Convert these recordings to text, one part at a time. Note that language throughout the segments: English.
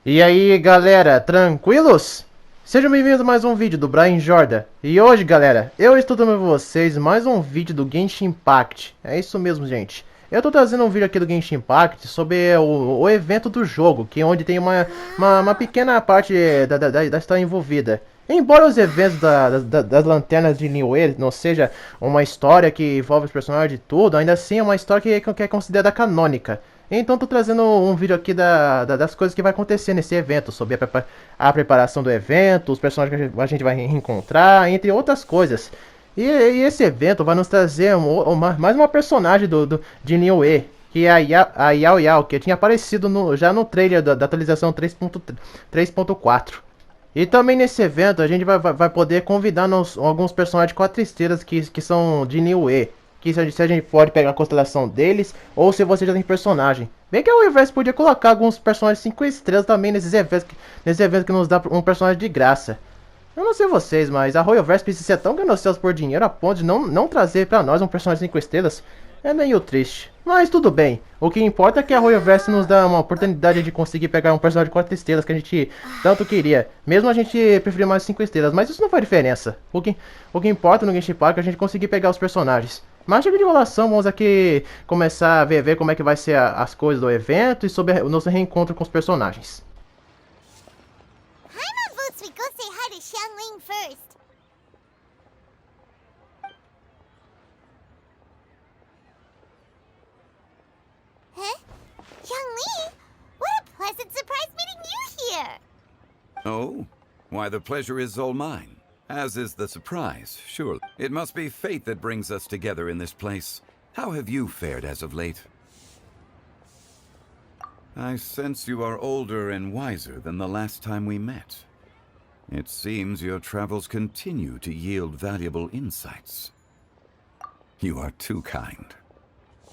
E aí galera, tranquilos? Sejam bem-vindos a mais um vídeo do Brian Jordan. E hoje galera, eu estou trazendo pra vocês mais um vídeo do Genshin Impact. É isso mesmo, gente. Eu estou trazendo um vídeo aqui do Genshin Impact sobre o evento do jogo, que é onde tem uma pequena parte da história envolvida. Embora os eventos das lanternas de Niue não seja uma história que envolve os personagens e tudo, ainda assim é uma história que é considerada canônica. Então tô trazendo um vídeo aqui das coisas que vai acontecer nesse evento, sobre a preparação do evento, os personagens que a gente vai encontrar, entre outras coisas. E esse evento vai nos trazer mais uma personagem de Niue, que é a Yao Yao, que tinha aparecido já no trailer da atualização 3.4. E também nesse evento a gente vai poder convidar alguns personagens 4 estrelas que são de Niue. Que se a gente pode pegar a constelação deles, ou se você já tem personagem. Bem que a Hoyoverse podia colocar alguns personagens 5 estrelas também nesses eventos que nos dá um personagem de graça. Eu não sei vocês, mas a Hoyoverse precisa ser tão gananciosa por dinheiro a ponto de não trazer pra nós um personagem 5 estrelas. É meio triste. Mas tudo bem. O que importa é que a Hoyoverse nos dá uma oportunidade de conseguir pegar um personagem de 4 estrelas que a gente tanto queria. Mesmo a gente preferir mais 5 estrelas. Mas isso não faz diferença. O que importa no Genshin Impact é a gente conseguir pegar os personagens. Mas chega de enrolação, vamos aqui começar a ver como é que vai ser as coisas do evento e sobre o nosso reencontro com os personagens. Paimon votes we go say hi to Xiangling first. Huh? Xiangling? What a pleasant surprise meeting you here! Oh? Why, the pleasure is all mine. As is the surprise, surely. It must be fate that brings us together in this place. How have you fared as of late? I sense you are older and wiser than the last time we met. It seems your travels continue to yield valuable insights. You are too kind.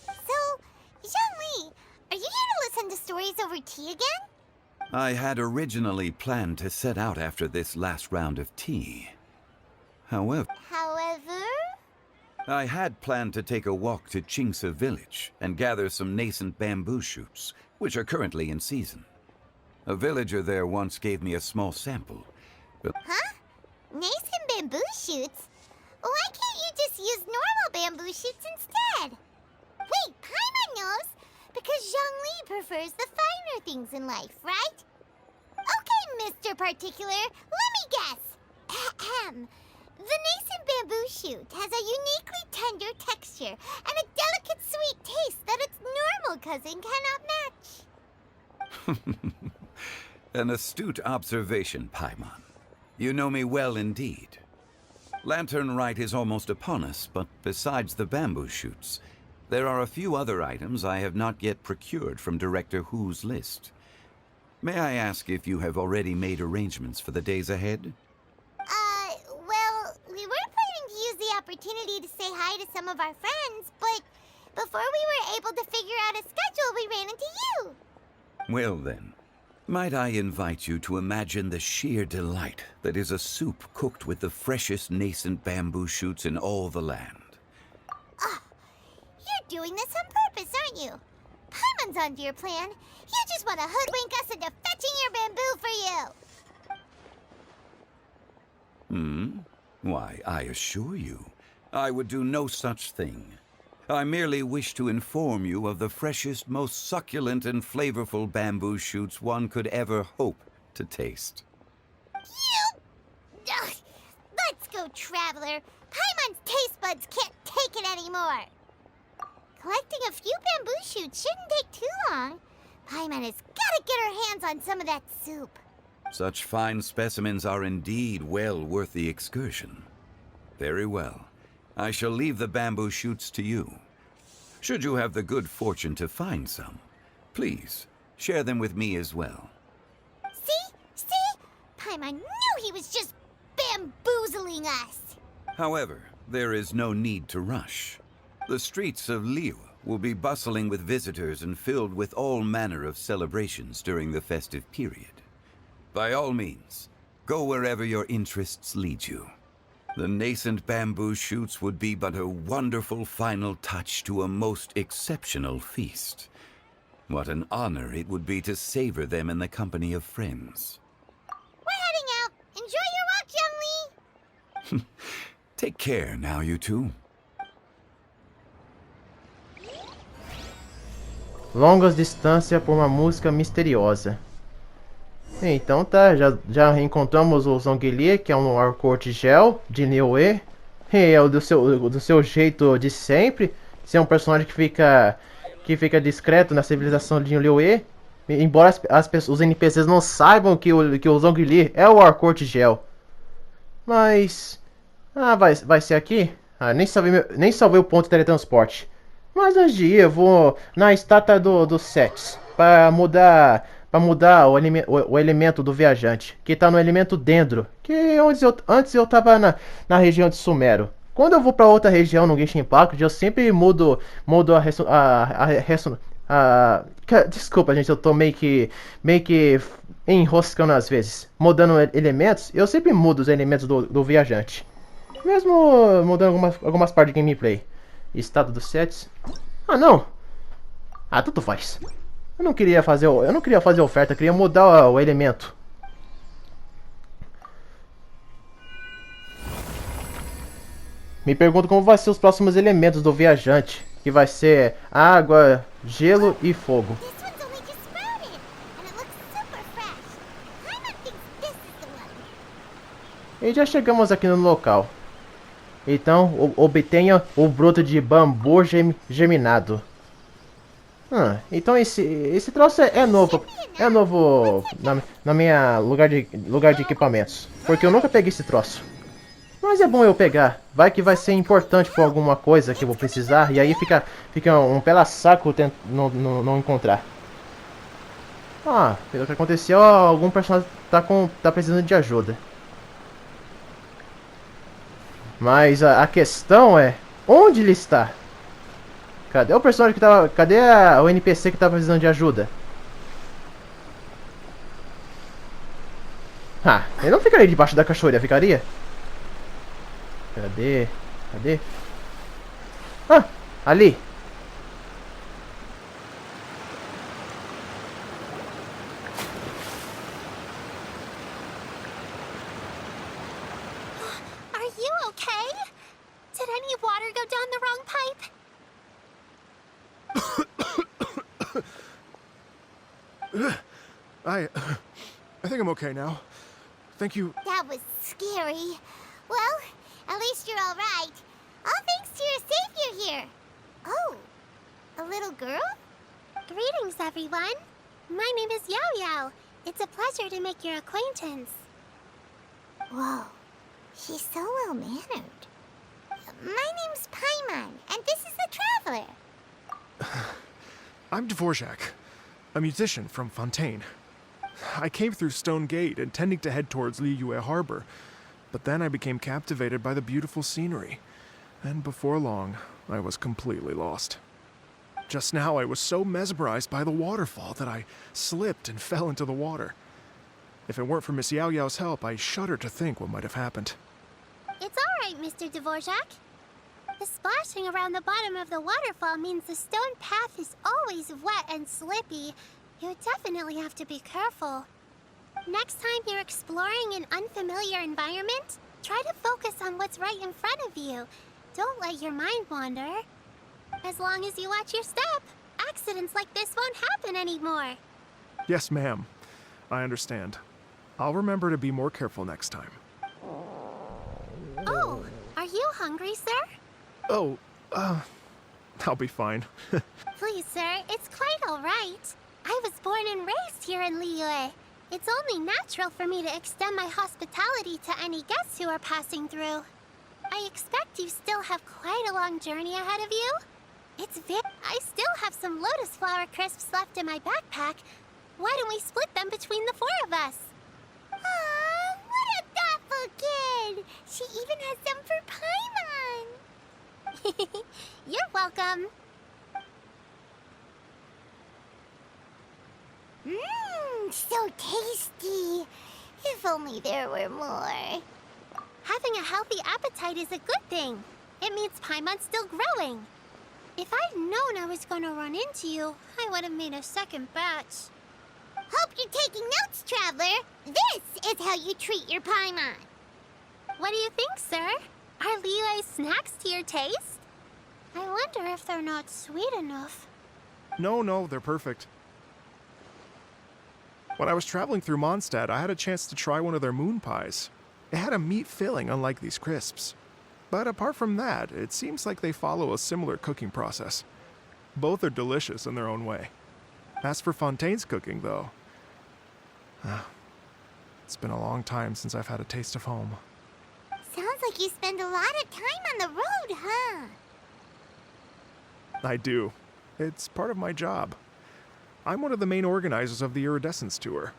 So, Xiangling, are you here to listen to stories over tea again? I had originally planned to set out after this last round of tea. However, I had planned to take a walk to Chingsa village and gather some nascent bamboo shoots, which are currently in season. A villager there once gave me a small sample, but... Huh? Nascent bamboo shoots? Why can't you just use normal bamboo shoots instead? Wait, Paimon knows! Because Zhongli prefers the finer things in life, right? Okay, Mr. Particular, let me guess. Ahem. The nascent bamboo shoot has a uniquely tender texture and a delicate sweet taste that its normal cousin cannot match. An astute observation, Paimon. You know me well indeed. Lantern Rite is almost upon us, but besides the bamboo shoots, there are a few other items I have not yet procured from Director Hu's list. May I ask if you have already made arrangements for the days ahead? Well, we were planning to use the opportunity to say hi to some of our friends, but before we were able to figure out a schedule, we ran into you. Well then, might I invite you to imagine the sheer delight that is a soup cooked with the freshest nascent bamboo shoots in all the land. You're doing this on purpose, aren't you? Paimon's onto your plan. You just want to hoodwink us into fetching your bamboo for you. Why, I assure you, I would do no such thing. I merely wish to inform you of the freshest, most succulent and flavorful bamboo shoots one could ever hope to taste. You... Ugh. Let's go, Traveler. Paimon's taste buds can't take it anymore. Collecting a few bamboo shoots shouldn't take too long. Paimon has got to get her hands on some of that soup. Such fine specimens are indeed well worth the excursion. Very well. I shall leave the bamboo shoots to you. Should you have the good fortune to find some, please share them with me as well. See? Paimon knew he was just bamboozling us. However, there is no need to rush. The streets of Liu will be bustling with visitors and filled with all manner of celebrations during the festive period. By all means, go wherever your interests lead you. The nascent bamboo shoots would be but a wonderful final touch to a most exceptional feast. What an honor it would be to savor them in the company of friends. We're heading out. Enjoy your walk, Young Lee. Take care now, you two. Longas distâncias por uma música misteriosa. Então tá, já reencontramos o Zhongli, que é um Harcourt gel de Liyue. É o do seu jeito de sempre. Ser um personagem que fica discreto na civilização de Liyue. Embora os NPCs não saibam que o Zhongli é o Harcourt gel. Mas... Ah, vai ser aqui? Ah, nem salvei o ponto de teletransporte. Mas antes de ir, eu vou na estátua do Sets para mudar o elemento do viajante, que está no elemento dendro, que antes eu tava na região de Sumero. Quando eu vou para outra região no Genshin Impact, eu sempre mudo desculpa, gente, eu tô meio que enroscando às vezes. Mudando elementos, eu sempre mudo os elementos do viajante. Mesmo mudando algumas partes de gameplay. Estado dos sets. Ah, não. Ah, tanto faz. Eu não queria fazer oferta, eu queria mudar o elemento. Me pergunto como vai ser os próximos elementos do viajante, que vai ser água, gelo e fogo. This one's only just sprouted, and it looks super fresh. Paimon thinks this is the one. E já chegamos aqui no local. Então, obtenha o broto de bambu geminado. Então esse troço é novo. É novo na minha lugar de equipamentos. Porque eu nunca peguei esse troço. Mas é bom eu pegar. Vai que vai ser importante para alguma coisa que eu vou precisar. E aí fica um pela saco não encontrar. Ah, pelo que aconteceu, algum personagem tá precisando de ajuda. Mas a questão é, onde ele está? Cadê o personagem que tava... Cadê o NPC que tava precisando de ajuda? Ah, ele não ficaria debaixo da cachoeira, ficaria? Cadê? Ah, ali. Are you okay? Did any water go down the wrong pipe? I think I'm okay now. Thank you. That was scary. Well, at least you're all right. All thanks to your savior here. Oh, a little girl? Greetings, everyone. My name is Yao Yao. It's a pleasure to make your acquaintance. Whoa, she's so well-mannered. My name's Paimon, and this is the Traveler. I'm Dvorak, a musician from Fontaine. I came through Stone Gate intending to head towards Liyue Harbor, but then I became captivated by the beautiful scenery. And before long, I was completely lost. Just now, I was so mesmerized by the waterfall that I slipped and fell into the water. If it weren't for Miss Yao Yao's help, I shudder to think what might have happened. It's all right, Mr. Dvorak. The splashing around the bottom of the waterfall means the stone path is always wet and slippy. You definitely have to be careful. Next time you're exploring an unfamiliar environment, try to focus on what's right in front of you. Don't let your mind wander. As long as you watch your step, accidents like this won't happen anymore. Yes, ma'am. I understand. I'll remember to be more careful next time. Oh, are you hungry, sir? Oh, I'll be fine. Please, sir, it's quite all right. I was born and raised here in Liyue. It's only natural for me to extend my hospitality to any guests who are passing through. I expect you still have quite a long journey ahead of you. I still have some lotus flower crisps left in my backpack. Why don't we split them between the four of us? Aw, what a thoughtful kid! She even has some for Paimon! You're welcome. Mmm, so tasty. If only there were more. Having a healthy appetite is a good thing. It means Paimon's still growing. If I'd known I was gonna run into you, I would have made a second batch. Hope you're taking notes, Traveler. This is how you treat your Paimon. What do you think, sir? Are Liyue's snacks to your taste? I wonder if they're not sweet enough. No, they're perfect. When I was traveling through Mondstadt, I had a chance to try one of their moon pies. It had a meat filling, unlike these crisps. But apart from that, it seems like they follow a similar cooking process. Both are delicious in their own way. As for Fontaine's cooking, though, it's been a long time since I've had a taste of home. Sounds like you spend a lot of time on the road, huh? I do. It's part of my job. I'm one of the main organizers of the Iridescence Tour.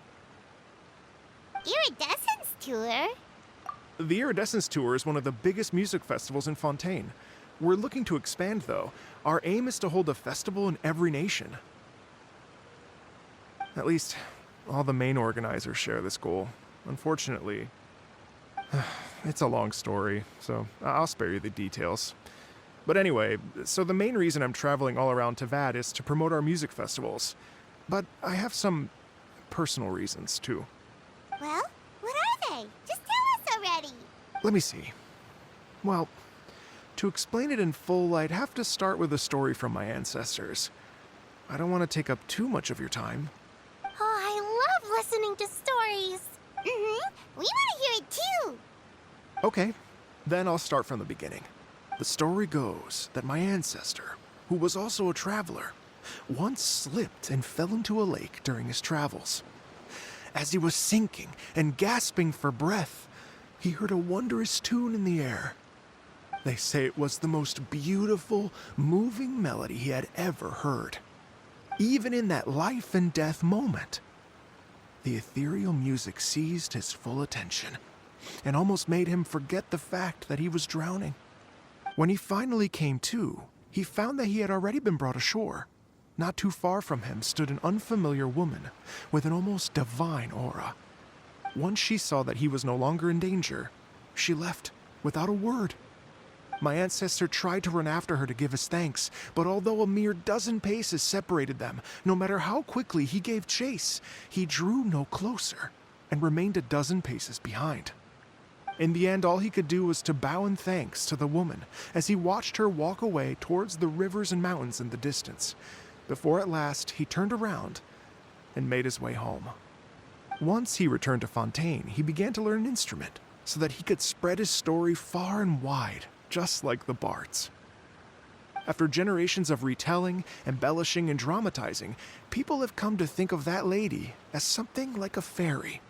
Iridescence Tour? The Iridescence Tour is one of the biggest music festivals in Fontaine. We're looking to expand, though. Our aim is to hold a festival in every nation. At least, all the main organizers share this goal. Unfortunately, it's a long story, so I'll spare you the details. But anyway, so the main reason I'm traveling all around Tavad is to promote our music festivals. But I have some personal reasons, too. Well, what are they? Just tell us already. Let me see. Well, to explain it in full, I'd have to start with a story from my ancestors. I don't want to take up too much of your time. Oh, I love listening to stories. We want to hear it too. Okay, then I'll start from the beginning. The story goes that my ancestor, who was also a traveler, once slipped and fell into a lake during his travels. As he was sinking and gasping for breath, he heard a wondrous tune in the air. They say it was the most beautiful, moving melody he had ever heard. Even in that life and death moment, the ethereal music seized his full attention and almost made him forget the fact that he was drowning. When he finally came to, he found that he had already been brought ashore. Not too far from him stood an unfamiliar woman with an almost divine aura. Once she saw that he was no longer in danger, she left without a word. My ancestor tried to run after her to give his thanks, but although a mere dozen paces separated them, no matter how quickly he gave chase, he drew no closer and remained a dozen paces behind. In the end, all he could do was to bow in thanks to the woman as he watched her walk away towards the rivers and mountains in the distance, before at last he turned around and made his way home. Once he returned to Fontaine, he began to learn an instrument so that he could spread his story far and wide, just like the bards. After generations of retelling, embellishing, and dramatizing, people have come to think of that lady as something like a fairy.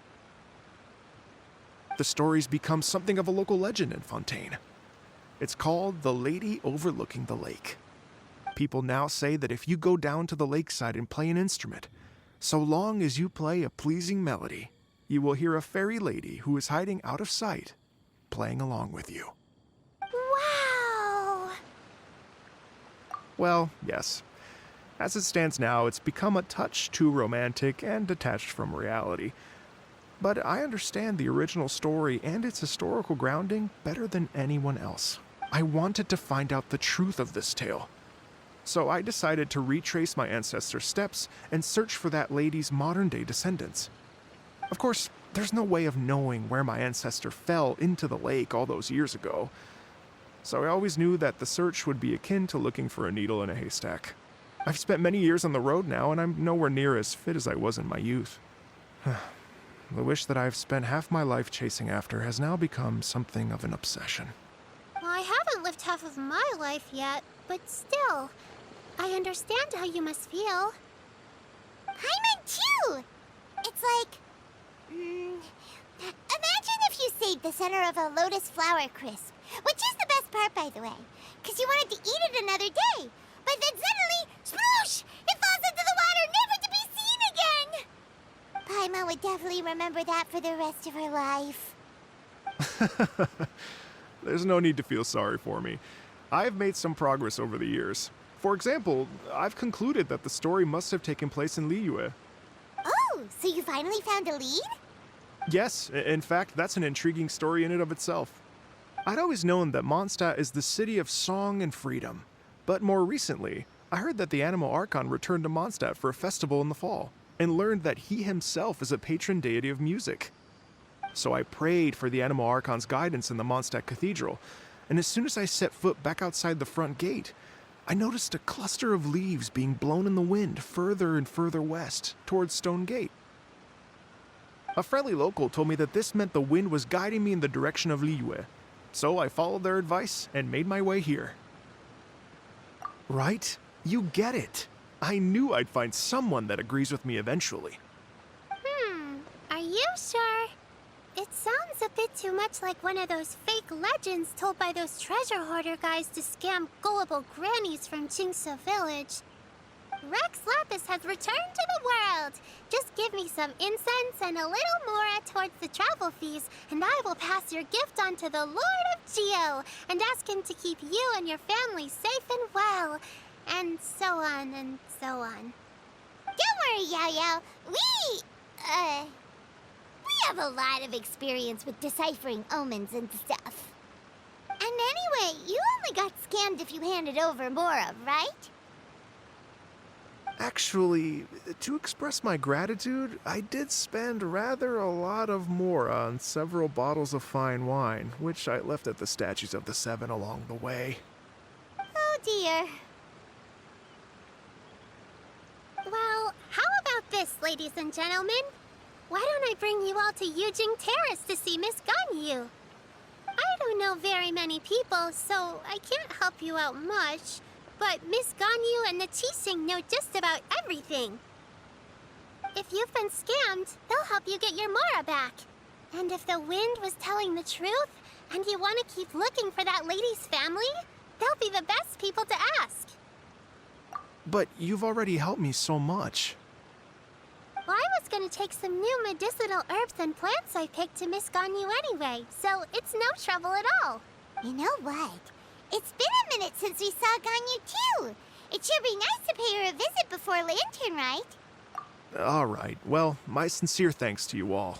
The story's become something of a local legend in Fontaine. It's called The Lady Overlooking the Lake. People now say that if you go down to the lakeside and play an instrument, so long as you play a pleasing melody, you will hear a fairy lady who is hiding out of sight, playing along with you. Wow! Well, yes. As it stands now, it's become a touch too romantic and detached from reality. But I understand the original story and its historical grounding better than anyone else. I wanted to find out the truth of this tale. So I decided to retrace my ancestors' steps and search for that lady's modern-day descendants. Of course, there's no way of knowing where my ancestor fell into the lake all those years ago. So I always knew that the search would be akin to looking for a needle in a haystack. I've spent many years on the road now, and I'm nowhere near as fit as I was in my youth. The wish that I've spent half my life chasing after has now become something of an obsession. Well, I haven't lived half of my life yet, but still, I understand how you must feel. Paimon too! It's like... imagine if you saved the center of a lotus flower crisp, which is the best part, by the way, because you wanted to eat it another day. But then suddenly, sploosh! It falls into the water, never to be seen again! Paimon would definitely remember that for the rest of her life. There's no need to feel sorry for me. I've made some progress over the years. For example, I've concluded that the story must have taken place in Liyue. Oh, so you finally found a lead? Yes, in fact, that's an intriguing story in and of itself. I'd always known that Mondstadt is the city of song and freedom, But more recently, I heard that the Animal Archon returned to Mondstadt for a festival in the fall, and learned that he himself is a patron deity of music. So I prayed for the Animal Archon's guidance in the Mondstadt Cathedral, and as soon as I set foot back outside the front gate, I noticed a cluster of leaves being blown in the wind further and further west, towards Stone Gate. A friendly local told me that this meant the wind was guiding me in the direction of Liyue, so I followed their advice and made my way here. Right? You get it. I knew I'd find someone that agrees with me eventually. Are you sure? It sounds a bit too much like one of those fake legends told by those treasure hoarder guys to scam gullible grannies from Jingsa Village. Rex Lapis has returned to the world. Just give me some incense and a little more towards the travel fees, and I will pass your gift on to the Lord of Geo and ask him to keep you and your family safe and well. And so on and so on. Don't worry, Yao Yao. We have a lot of experience with deciphering omens and stuff. And anyway, you only got scammed if you handed over Mora, right? Actually, to express my gratitude, I did spend rather a lot of Mora on several bottles of fine wine, which I left at the Statues of the Seven along the way. Oh dear. Well, how about this, ladies and gentlemen? Why don't I bring you all to Yujing Terrace to see Miss Ganyu? I don't know very many people, so I can't help you out much. But Miss Ganyu and the Qixing know just about everything. If you've been scammed, they'll help you get your Mora back. And if the wind was telling the truth, and you want to keep looking for that lady's family, they'll be the best people to ask. But you've already helped me so much. Well, I was gonna take some new medicinal herbs and plants I picked to Miss Ganyu anyway, so it's no trouble at all. You know what? It's been a minute since we saw Ganyu too. It should be nice to pay her a visit before Lantern, right? All right. Well, my sincere thanks to you all.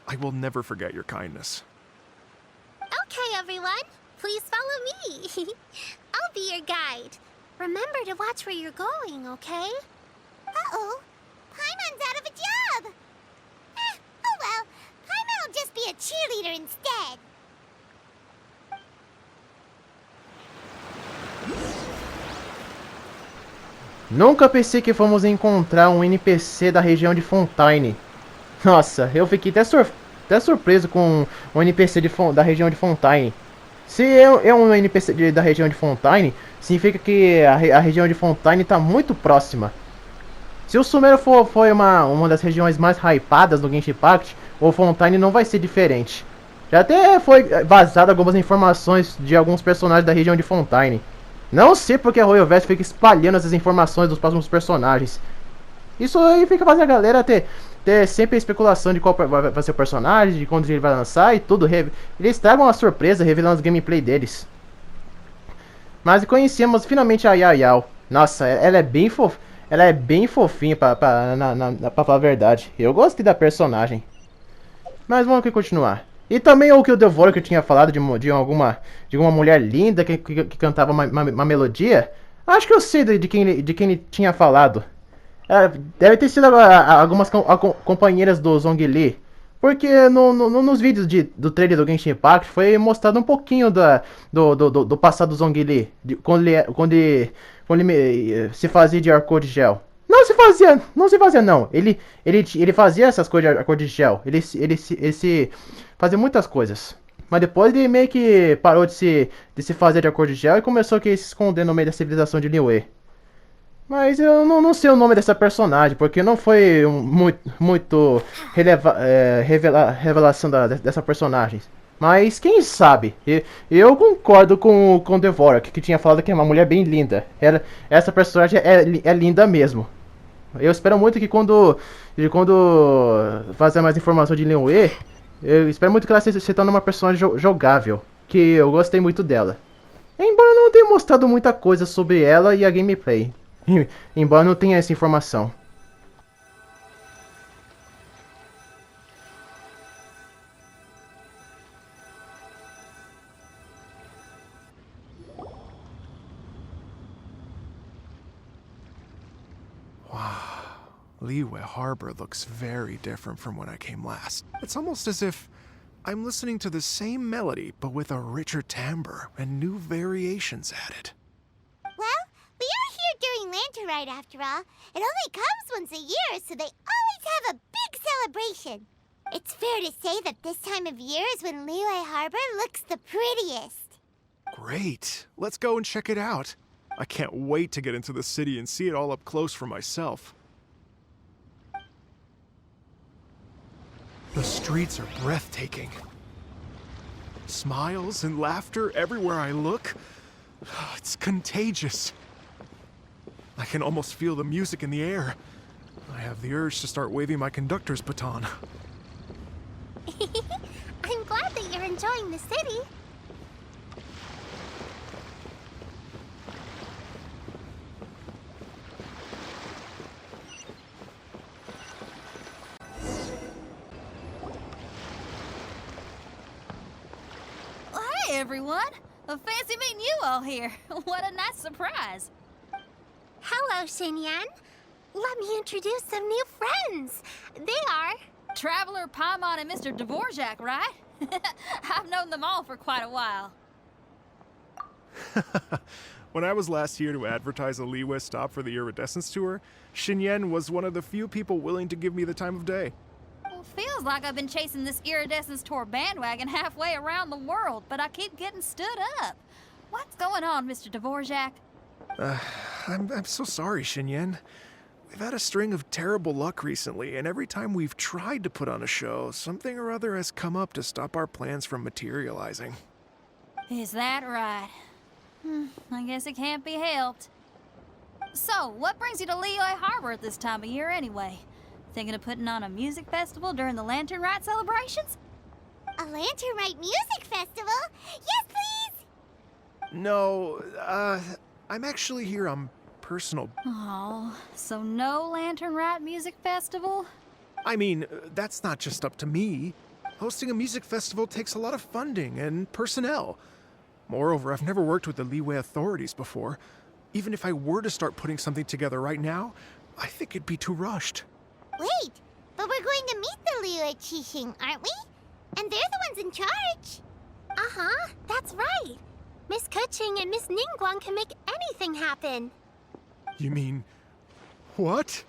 I will never forget your kindness. Okay, everyone. Please follow me. I'll be your guide. Remember to watch where you're going, okay? Uh-oh. Paimon's out of a job. Oh well. Paimon will just be a cheerleader instead. Nunca pensei que fomos encontrar um NPC da região de Fontaine. Nossa, eu fiquei até surpreso com um NPC da região de Fontaine. Se é um NPC da região de Fontaine, significa que a região de Fontaine está muito próxima. Se o Sumero foi uma das regiões mais hypadas no Genshin Impact, o Fontaine não vai ser diferente. Já até foi vazado algumas informações de alguns personagens da região de Fontaine. Não sei porque a Hoyoverse fica espalhando essas informações dos próximos personagens. Isso aí fica fazendo a galera ter sempre a especulação de qual vai ser o personagem, de quando ele vai lançar e tudo. Eles tragam uma surpresa revelando os gameplay deles. Mas conhecemos finalmente a Yao Yao. Nossa, ela é bem fofinha pra falar a verdade. Eu gostei da personagem. Mas vamos aqui continuar. E também o que o Devour que eu tinha falado de uma mulher linda que cantava uma melodia. Acho que eu sei de quem ele tinha falado. Deve ter sido algumas companheiras do Zhongli. Porque nos vídeos do trailer do Genshin Impact foi mostrado um pouquinho do passado do Zhongli. Quando ele se fazia de arco de gel. Não se fazia não. Ele fazia essas coisas de arco de gel. Ele se fazia muitas coisas. Mas depois ele meio que parou de se fazer de arco de gel e começou a se esconder no meio da civilização de Liyue. Mas eu não sei o nome dessa personagem, porque não foi muito revelação dessa personagem. Mas quem sabe? Eu concordo com o Devour, que tinha falado que é uma mulher bem linda. Essa personagem é linda mesmo. Eu espero muito que quando fazer mais informação de Liyue, eu espero muito que ela se torne uma personagem jogável, que eu gostei muito dela. Embora eu não tenha mostrado muita coisa sobre ela e a gameplay. Embora não tenha essa informação. Liyue Harbor looks very different from when I came last. It's almost as if I'm listening to the same melody, but with a richer timbre and new variations added. Well, we are here during Lantern Rite after all. It only comes once a year, so they always have a big celebration. It's fair to say that this time of year is when Liyue Harbor looks the prettiest. Great! Let's go and check it out. I can't wait to get into the city and see it all up close for myself. The streets are breathtaking. Smiles and laughter everywhere I look. It's contagious. I can almost feel the music in the air. I have the urge to start waving my conductor's baton. I'm glad that you're enjoying the city. Hey everyone! Fancy meeting you all here. What a nice surprise. Hello, Xinyan. Let me introduce some new friends. They are... Traveler, Paimon, and Mr. Dvorak, right? I've known them all for quite a while. When I was last here to advertise a Liyue stop for the Iridescence Tour, Xinyan was one of the few people willing to give me the time of day. Well, feels like I've been chasing this Iridescence Tour bandwagon halfway around the world, but I keep getting stood up. What's going on, Mr. Dvorak? I'm so sorry, Xinyan. We've had a string of terrible luck recently, and every time we've tried to put on a show, something or other has come up to stop our plans from materializing. Is that right? I guess it can't be helped. So, what brings you to Liyue Harbor at this time of year anyway? Thinking of putting on a music festival during the Lantern Rite celebrations? A Lantern Rite music festival? Yes, please! No, I'm actually here on personal... Oh, so no Lantern Rite music festival? I mean, that's not just up to me. Hosting a music festival takes a lot of funding and personnel. Moreover, I've never worked with the Liyue authorities before. Even if I were to start putting something together right now, I think it'd be too rushed. Wait, but we're going to meet the Liyue Qixing, aren't we? And they're the ones in charge. Uh-huh, that's right. Miss Kuching and Miss Ningguang can make anything happen. You mean... what?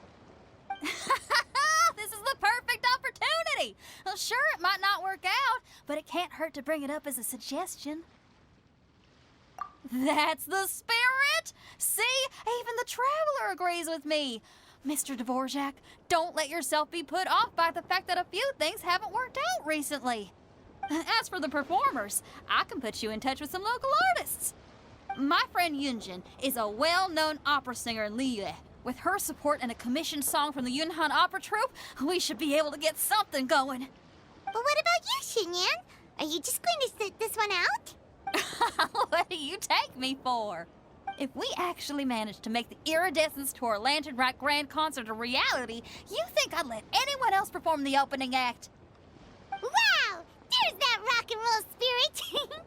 This is the perfect opportunity! Well, sure, it might not work out, but it can't hurt to bring it up as a suggestion. That's the spirit! See? Even the Traveler agrees with me. Mr. Dvorak, don't let yourself be put off by the fact that a few things haven't worked out recently. As for the performers, I can put you in touch with some local artists. My friend Yunjin is a well-known opera singer in Liyue. With her support and a commissioned song from the Yunhan Opera Troupe, we should be able to get something going. But what about you, Xinyan? Are you just going to sit this one out? What do you take me for? If we actually manage to make the Iridescence Tour Lantern Rite Grand Concert a reality, you think I'd let anyone else perform the opening act? Wow! There's that rock and roll spirit!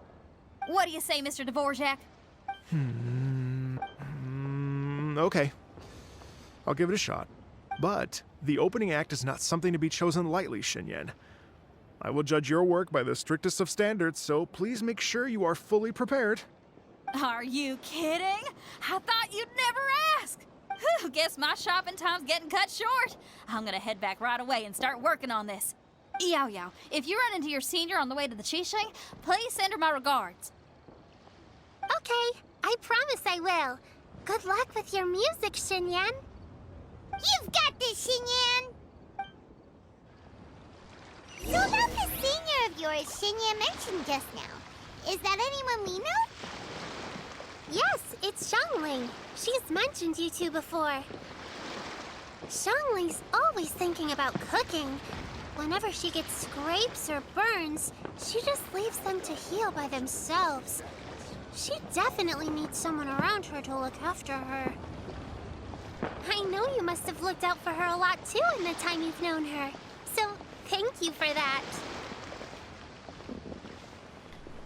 What do you say, Mr. Dvorak? Okay. I'll give it a shot. But the opening act is not something to be chosen lightly, Xinyan. I will judge your work by the strictest of standards, so please make sure you are fully prepared. Are you kidding? I thought you'd never ask. Whew, guess my shopping time's getting cut short. I'm gonna head back right away and start working on this. Yao Yao, if you run into your senior on the way to the Qixing, please send her my regards. Okay, I promise I will. Good luck with your music, Xinyan. You've got this, Xinyan! So about the senior of yours Xinyan mentioned just now, is that anyone we know? Yes, it's Xiangling. She's mentioned you two before. Xiangling's always thinking about cooking. Whenever she gets scrapes or burns, she just leaves them to heal by themselves. She definitely needs someone around her to look after her. I know you must have looked out for her a lot too in the time you've known her. So, thank you for that.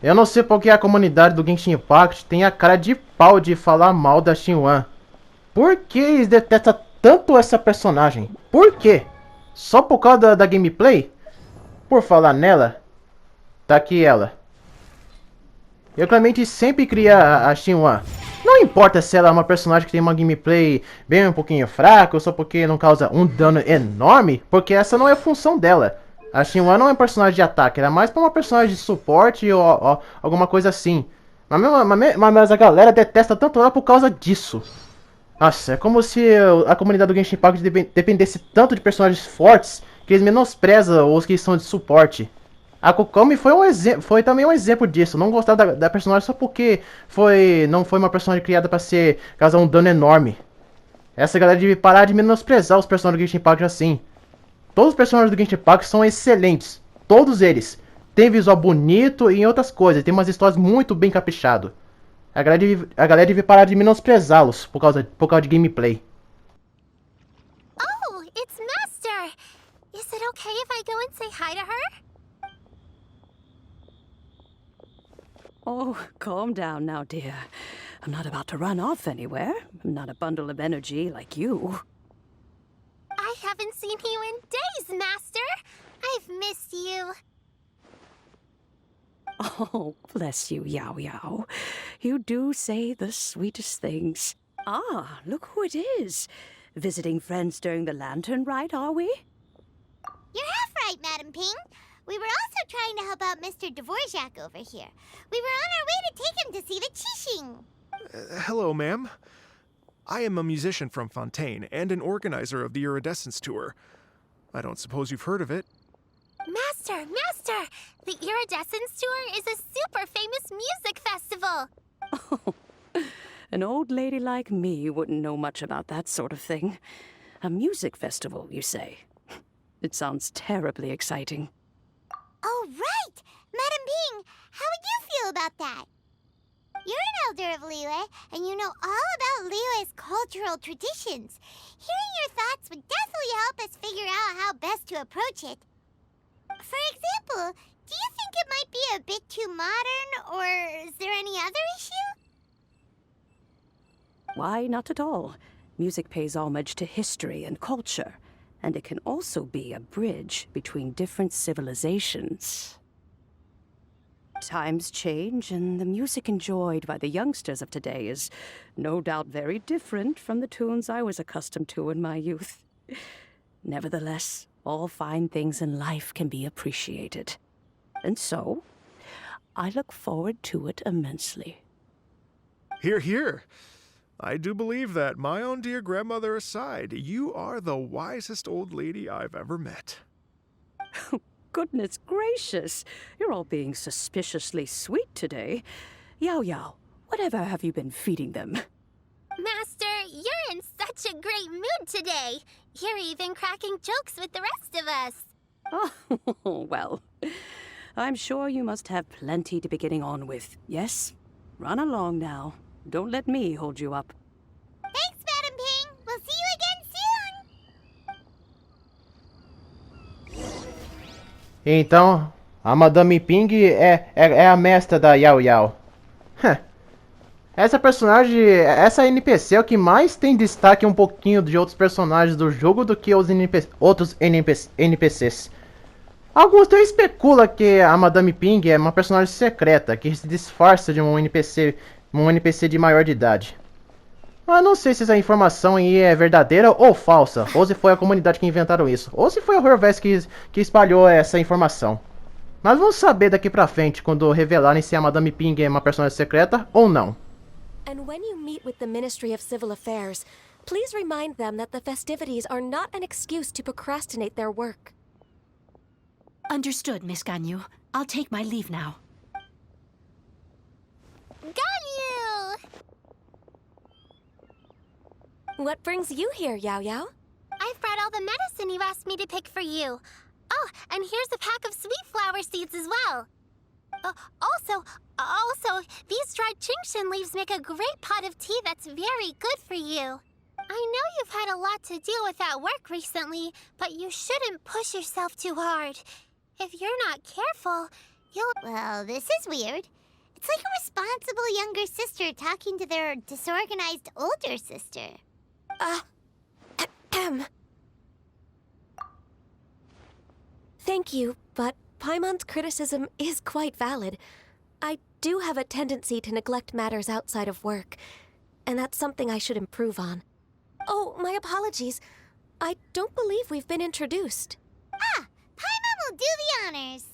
Eu não sei porque a comunidade do Genshin Impact tem a cara de pau de falar mal da Xinhuan. Por que eles detestam tanto essa personagem. Por quê? Só por causa da gameplay? Por falar nela, tá aqui ela. Eu claramente sempre queria a Xinhua. Não importa se ela é uma personagem que tem uma gameplay bem um pouquinho fraca, ou só porque não causa um dano enorme, porque essa não é a função dela. A Xinhua não é um personagem de ataque, ela é mais para uma personagem de suporte ou alguma coisa assim. Mas a galera detesta tanto ela por causa disso. Nossa, é como se a comunidade do Genshin Impact dependesse tanto de personagens fortes que eles menosprezam os que são de suporte. A Kokomi foi também um exemplo disso. Não gostava da personagem só porque não foi uma personagem criada para causar um dano enorme. Essa galera deve parar de menosprezar os personagens do Genshin Impact assim. Todos os personagens do Genshin Impact são excelentes. Todos eles. Tem visual bonito e outras coisas. Tem umas histórias muito bem caprichado. A galera deve parar de menosprezá-los por causa de gameplay. Oh, it's Master! Is it okay if I go and say hi to her? Oh, calm down now, dear. I'm not about to run off anywhere. I'm not a bundle of energy like you. I haven't seen you in days, Master! I've missed you. Oh, bless you, Yao Yao. You do say the sweetest things. Ah, look who it is. Visiting friends during the lantern rite, are we? You're half right, Madam Ping. We were also trying to help out Mr. Dvorak over here. We were on our way to take him to see the Qixing. Hello, ma'am. I am a musician from Fontaine and an organizer of the Iridescence Tour. I don't suppose you've heard of it. Master! The Iridescence Tour is a super famous music festival! Oh, an old lady like me wouldn't know much about that sort of thing. A music festival, you say? It sounds terribly exciting. Oh, right! Madam Ping, how would you feel about that? You're an elder of Liyue, and you know all about Liyue's cultural traditions. Hearing your thoughts would definitely help us figure out how best to approach it. For example, do you think it might be a bit too modern, or is there any other issue? Why, not at all. Music pays homage to history and culture, and it can also be a bridge between different civilizations. Times change, and the music enjoyed by the youngsters of today is no doubt very different from the tunes I was accustomed to in my youth. Nevertheless, all fine things in life can be appreciated. And so, I look forward to it immensely. Hear, hear. I do believe that, my own dear grandmother aside, you are the wisest old lady I've ever met. Goodness gracious, you're all being suspiciously sweet today. Yao Yao, whatever have you been feeding them? Master, you're in such a great mood today. You're even cracking jokes with the rest of us. Oh, well, I'm sure you must have plenty to be getting on with. Yes? Run along now. Don't let me hold you up. Thanks, Madam Ping. We'll see you again soon. Então, a Madame Ping é a mestra da Yao Yao. Essa personagem, essa NPC é o que mais tem destaque um pouquinho de outros personagens do jogo do que os outros NPCs. Alguns até especulam que a Madame Ping é uma personagem secreta que se disfarça de um NPC de maior de idade. Mas não sei se essa informação aí é verdadeira ou falsa, ou se foi a comunidade que inventaram isso, ou se foi o Hoyoverse que espalhou essa informação. Mas vamos saber daqui pra frente quando revelarem se a Madame Ping é uma personagem secreta ou não. And when you meet with the Ministry of Civil Affairs, please remind them that the festivities are not an excuse to procrastinate their work. Understood, Miss Ganyu. I'll take my leave now. Ganyu! What brings you here, Yao Yao? I've brought all the medicine you asked me to pick for you. Oh, and here's a pack of sweet flower seeds as well. Also, these dried Qingshan leaves make a great pot of tea that's very good for you. I know you've had a lot to deal with at work recently, but you shouldn't push yourself too hard. If you're not careful, you'll... Well, this is weird. It's like a responsible younger sister talking to their disorganized older sister. Thank you, but Paimon's criticism is quite valid. I do have a tendency to neglect matters outside of work, and that's something I should improve on. Oh, my apologies. I don't believe we've been introduced. Ah, Paimon will do the honors.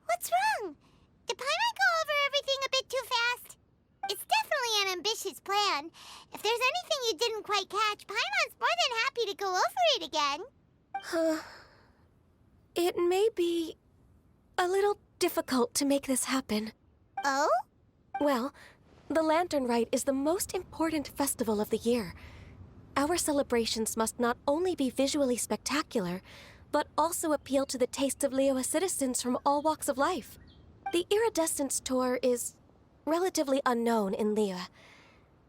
What's wrong? Did Paimon go over everything a bit too fast? It's definitely an ambitious plan. If there's anything you didn't quite catch, Paimon's more than happy to go over it again. It may be a little difficult to make this happen. Oh? Well, the Lantern Rite is the most important festival of the year. Our celebrations must not only be visually spectacular, but also appeal to the tastes of Liyue citizens from all walks of life. The Iridescence Tour is relatively unknown in Liyue.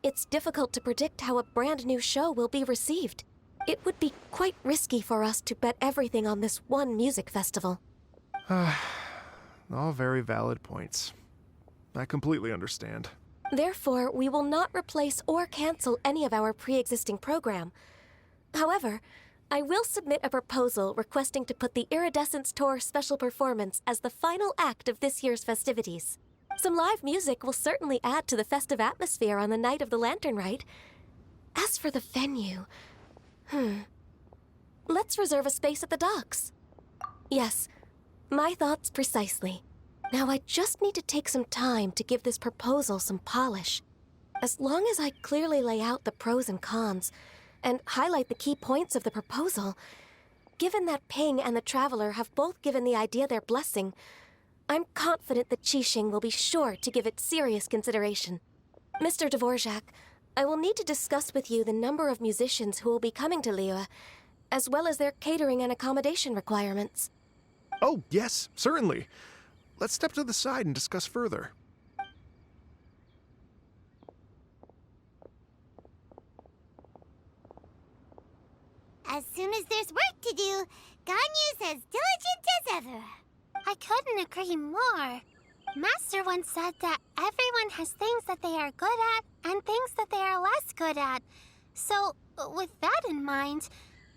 It's difficult to predict how a brand new show will be received. It would be quite risky for us to bet everything on this one music festival. All very valid points. I completely understand. Therefore, we will not replace or cancel any of our pre-existing program. However, I will submit a proposal requesting to put the Iridescence Tour special performance as the final act of this year's festivities. Some live music will certainly add to the festive atmosphere on the night of the Lantern Rite. As for the venue... Let's reserve a space at the docks. Yes, my thoughts precisely. Now I just need to take some time to give this proposal some polish. As long as I clearly lay out the pros and cons, and highlight the key points of the proposal, given that Ping and the Traveler have both given the idea their blessing, I'm confident that Qixing will be sure to give it serious consideration. Mr. Dvorak, I will need to discuss with you the number of musicians who will be coming to Liyue, as well as their catering and accommodation requirements. Oh, yes, certainly. Let's step to the side and discuss further. As soon as there's work to do, Ganyu's as diligent as ever. I couldn't agree more. Master once said that everyone has things that they are good at and things that they are less good at. So, with that in mind,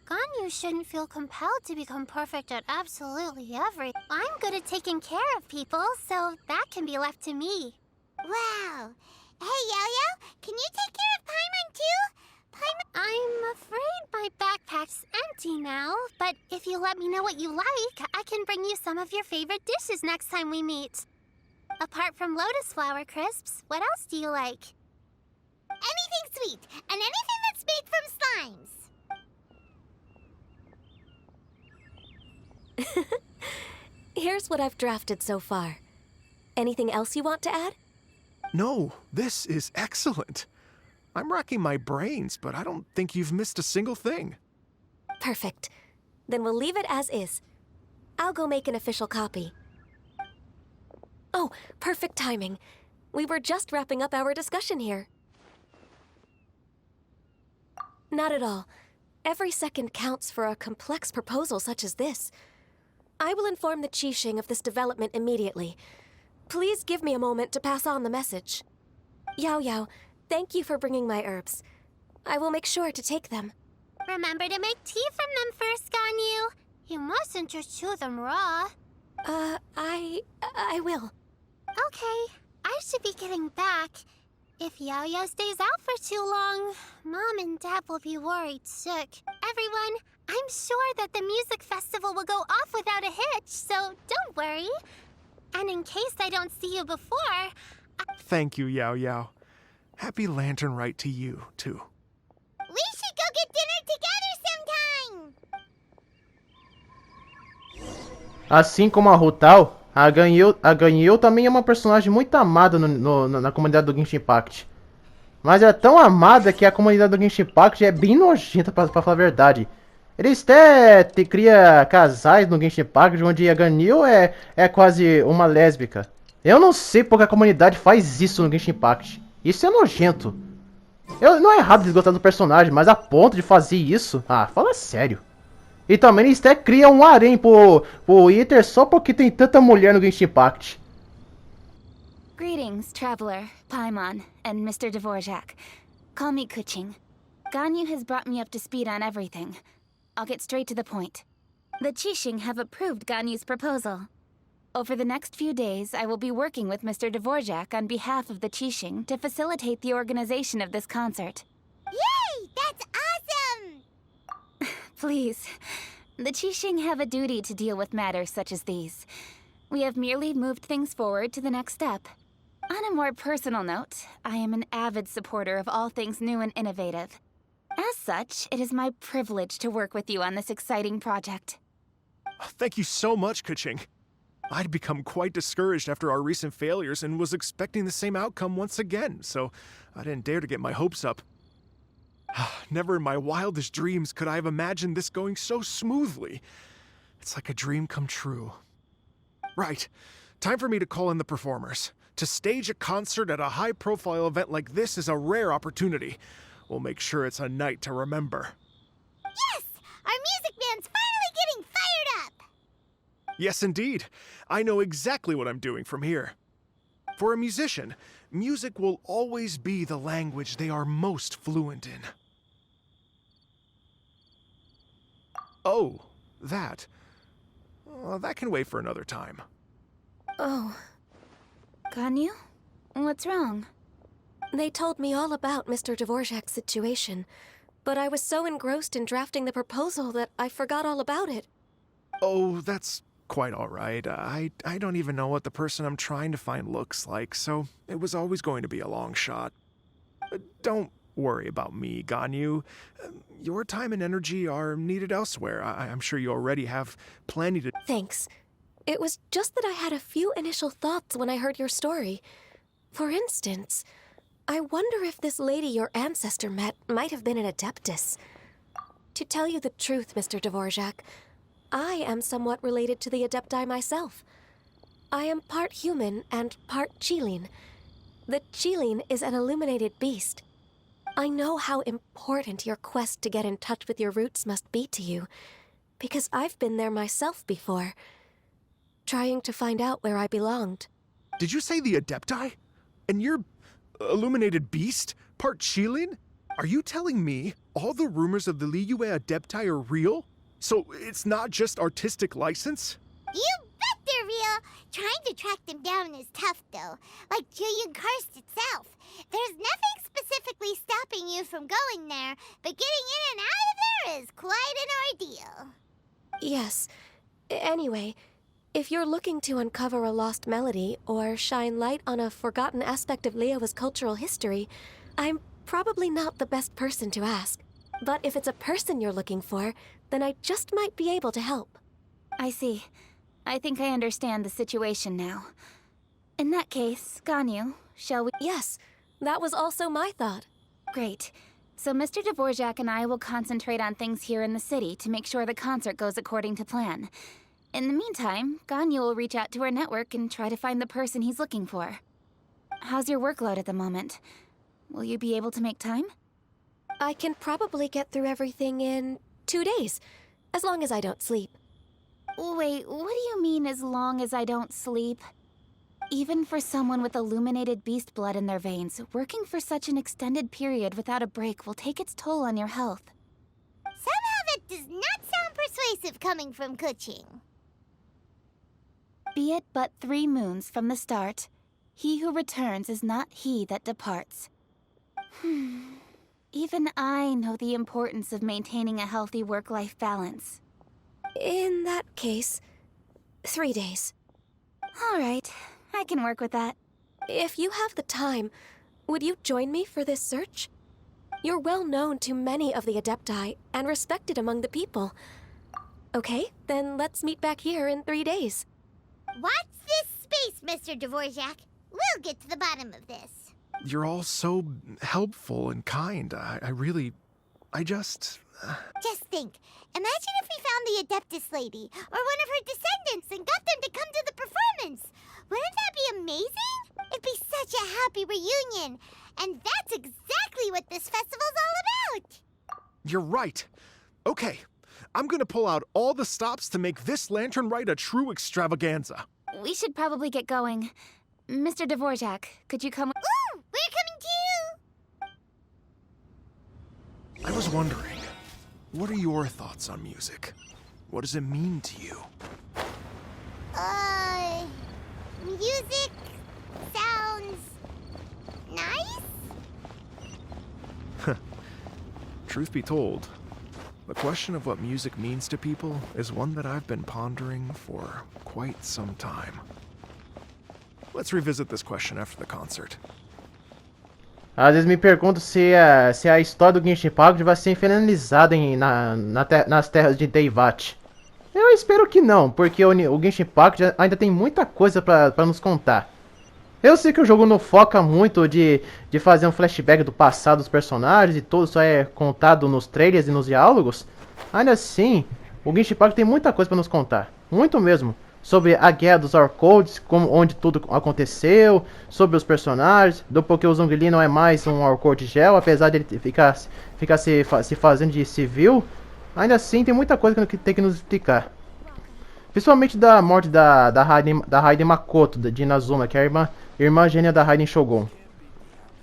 Ganyu shouldn't feel compelled to become perfect at absolutely everything. I'm good at taking care of people, so that can be left to me. Wow. Hey, Yo-Yo, can you take care of Paimon too? I'm afraid my backpack's empty now, but if you let me know what you like, I can bring you some of your favorite dishes next time we meet. Apart from lotus flower crisps, what else do you like? Anything sweet, and anything that's made from slimes. Here's what I've drafted so far. Anything else you want to add? No, this is excellent. I'm racking my brains, but I don't think you've missed a single thing. Perfect. Then we'll leave it as is. I'll go make an official copy. Oh, perfect timing. We were just wrapping up our discussion here. Not at all. Every second counts for a complex proposal such as this. I will inform the Qixing of this development immediately. Please give me a moment to pass on the message. Yao Yao, thank you for bringing my herbs. I will make sure to take them. Remember to make tea from them first, Ganyu. You mustn't just chew them raw. I will. Okay, I should be getting back. If Yo-Yo stays out for too long, Mom and Dad will be worried sick. Everyone, I'm sure that the music festival will go off without a hitch, so don't worry. And in case I don't see you before... Thank you, Yao Yao. Happy Lantern Rite to you, too. We should go get dinner together sometime! Assim como a Rutal, a Ganyu também é uma personagem muito amada na comunidade do Genshin Impact. Mas é tão amada que a comunidade do Genshin Impact é bem nojenta, pra falar a verdade. Eles até criam casais no Genshin Impact, onde a Ganyu é quase uma lésbica. Eu não sei porque a comunidade faz isso no Genshin Impact. Isso é nojento. Não é errado desgostar do personagem, mas a ponto de fazer isso? Ah, fala sério. E também eles até criam um harém pro Iter só porque tem tanta mulher no Genshin Impact. Greetings, Traveler, Paimon, and Mr. Dvorak. Call me Kuching. Ganyu has brought me up to speed on everything. I'll get straight to the point. The Qixing have approved Ganyu's proposal. Over the next few days, I will be working with Mr. Dvorak on behalf of the Qixing to facilitate the organization of this concert. Yay! That's awesome! Please. The Qixing have a duty to deal with matters such as these. We have merely moved things forward to the next step. On a more personal note, I am an avid supporter of all things new and innovative. As such, it is my privilege to work with you on this exciting project. Thank you so much, Kuching. I'd become quite discouraged after our recent failures and was expecting the same outcome once again, so I didn't dare to get my hopes up. Never in my wildest dreams could I have imagined this going so smoothly. It's like a dream come true. Right. Time for me to call in the performers. To stage a concert at a high-profile event like this is a rare opportunity. We'll make sure it's a night to remember. Yes! Our music band's finally getting fired up! Yes, indeed. I know exactly what I'm doing from here. For a musician, music will always be the language they are most fluent in. Oh, that. That can wait for another time. Oh. Ganyu? What's wrong? They told me all about Mr. Dvorak's situation, but I was so engrossed in drafting the proposal that I forgot all about it. Oh, that's quite all right. I don't even know what the person I'm trying to find looks like, so it was always going to be a long shot. Don't worry about me, Ganyu. Your time and energy are needed elsewhere. I'm sure you already have plenty to... Thanks. It was just that I had a few initial thoughts when I heard your story. For instance, I wonder if this lady your ancestor met might have been an adeptus. To tell you the truth, Mr. Dvorak, I am somewhat related to the adepti myself. I am part human and part Qilin. The Qilin is an illuminated beast. I know how important your quest to get in touch with your roots must be to you, because I've been there myself before, trying to find out where I belonged. Did you say the adepti? And you're illuminated beast? Part Qilin? Are you telling me all the rumors of the Liyue adepti are real? So it's not just artistic license? You bet they're real! Trying to track them down is tough, though. Like Julian Karst itself. There's nothing specifically stopping you from going there, but getting in and out of there is quite an ordeal. Yes. Anyway, if you're looking to uncover a lost melody or shine light on a forgotten aspect of Liyue's cultural history, I'm probably not the best person to ask. But if it's a person you're looking for, then I just might be able to help. I see. I think I understand the situation now. In that case, Ganyu, shall we... Yes, that was also my thought. Great. So Mr. Dvorak and I will concentrate on things here in the city to make sure the concert goes according to plan. In the meantime, Ganyu will reach out to our network and try to find the person he's looking for. How's your workload at the moment? Will you be able to make time? I can probably get through everything in 2 days, as long as I don't sleep. Wait, what do you mean as long as I don't sleep? Even for someone with illuminated beast blood in their veins, working for such an extended period without a break will take its toll on your health. Somehow that does not sound persuasive coming from Kuching. Be it but 3 moons from the start, he who returns is not he that departs. Even I know the importance of maintaining a healthy work-life balance. In that case, 3 days. All right, I can work with that. If you have the time, would you join me for this search? You're well known to many of the Adepti and respected among the people. Okay, then let's meet back here in 3 days. Watch this space, Mr. Dvorak. We'll get to the bottom of this. You're all so helpful and kind. I just... Just think. Imagine if we found the Adeptus lady, or one of her descendants, and got them to come to the performance. Wouldn't that be amazing? It'd be such a happy reunion. And that's exactly what this festival's all about. You're right. Okay, I'm gonna pull out all the stops to make this lantern ride a true extravaganza. We should probably get going. Mr. Dvorak, could you come with... Ooh, we're coming too! I was wondering, what are your thoughts on music? What does it mean to you? Music sounds nice? Truth be told, the question of what music means to people is one that I've been pondering for quite some time. Let's revisit this question after the concert. Às vezes me pergunto se a história do Genshin Impact vai ser finalizada nas terras de Teyvat. Eu espero que não, porque o Genshin Impact ainda tem muita coisa pra nos contar. Eu sei que o jogo não foca muito de fazer um flashback do passado dos personagens e tudo só é contado nos trailers e nos diálogos. Ainda assim, o Genshin Impact tem muita coisa pra nos contar. Muito mesmo. Sobre a guerra dos Orcodes, onde tudo aconteceu, sobre os personagens, do porquê o Zhongli não é mais um Orcode gel, apesar de ele ficar se fazendo de civil. Ainda assim, tem muita coisa que tem que nos explicar. Principalmente da morte da Raiden Makoto, de Inazuma, que é a irmã gêmea da Raiden Shogun.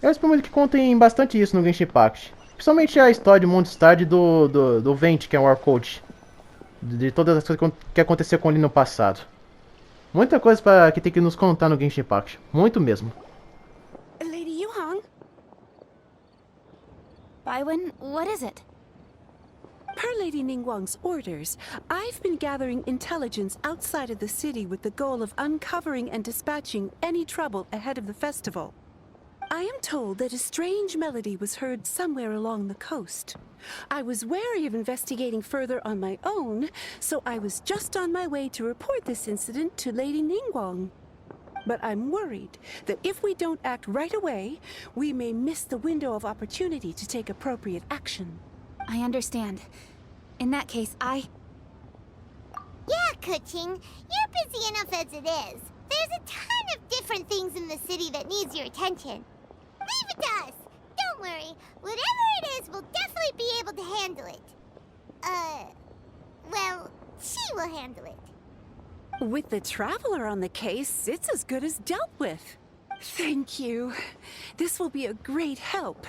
Eu espero muito que contem bastante isso no Genshin Impact. Principalmente a história de Mondstadt do Venti, que é um Orcode. De todas as coisas que aconteceu com ele no passado. Muita coisa que tem que nos contar no Genshin Impact. Muito mesmo. Lady Yuhang? Baiwen, what is it? Per Lady Ningguang's orders, I've been gathering intelligence outside of the city with the goal of uncovering and dispatching any trouble ahead of the festival. I am told that a strange melody was heard somewhere along the coast. I was wary of investigating further on my own, so I was just on my way to report this incident to Lady Ningguang. But I'm worried that if we don't act right away, we may miss the window of opportunity to take appropriate action. I understand. In that case, Yeah, Kuching, you're busy enough as it is. There's a ton of different things in the city that needs your attention. Leave it to us. Don't worry. Whatever it is, we'll definitely be able to handle it. Well, she will handle it. With the Traveler on the case, it's as good as dealt with. Thank you. This will be a great help.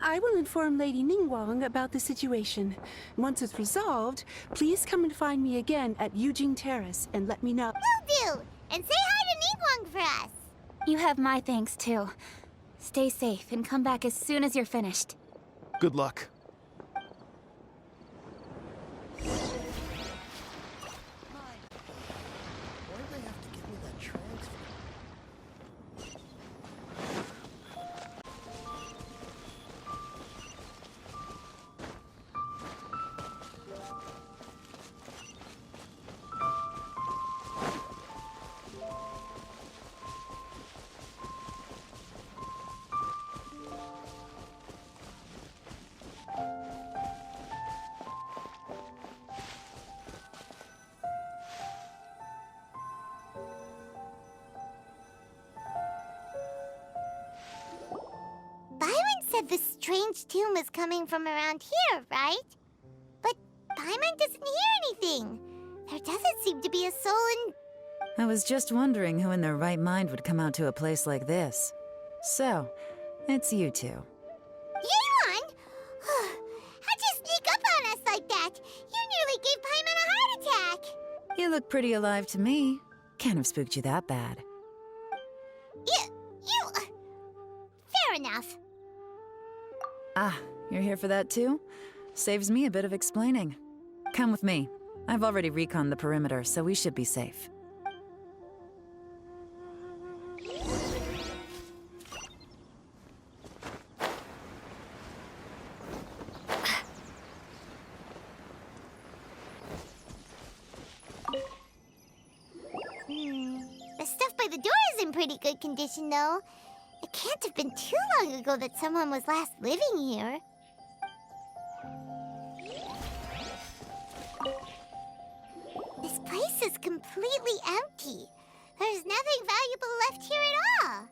I will inform Lady Ningguang about the situation. Once it's resolved, please come and find me again at Yujing Terrace and let me know. Will do! And say hi to Ningguang for us! you have my thanks too. Stay safe and come back as soon as you're finished. Good luck. Said the strange tune was coming from around here, right? But Paimon doesn't hear anything. There doesn't seem to be a soul in... I was just wondering who in their right mind would come out to a place like this. So, it's you two. Yeon! How'd you sneak up on us like that? You nearly gave Paimon a heart attack! You look pretty alive to me. Can't have spooked you that bad. Fair enough. Ah, you're here for that too? Saves me a bit of explaining. Come with me. I've already reconned the perimeter, so we should be safe. The stuff by the door is in pretty good condition, though. It can't have been too long ago that someone was last living here. This place is completely empty. There's nothing valuable left here at all.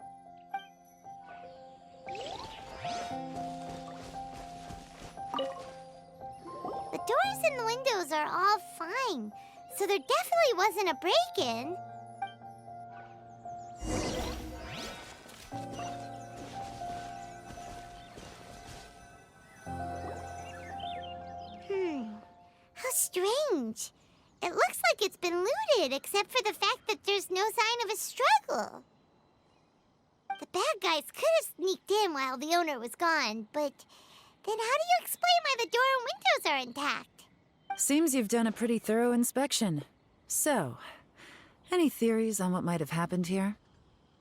The doors and the windows are all fine, so there definitely wasn't a break-in. strange. It looks like it's been looted, except for the fact that there's no sign of a struggle. The bad guys could have sneaked in while the owner was gone, but then how do you explain why the door and windows are intact? Seems you've done a pretty thorough inspection. So, any theories on what might have happened here?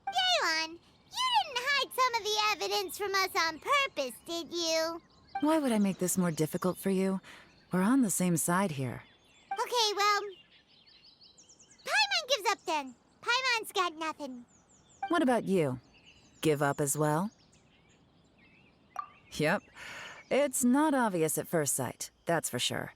Yelan, you didn't hide some of the evidence from us on purpose, did you? Why would I make this more difficult for you? We're on the same side here. Okay, well, Paimon gives up then. Paimon's got nothing. What about you? Give up as well? Yep. It's not obvious at first sight, that's for sure.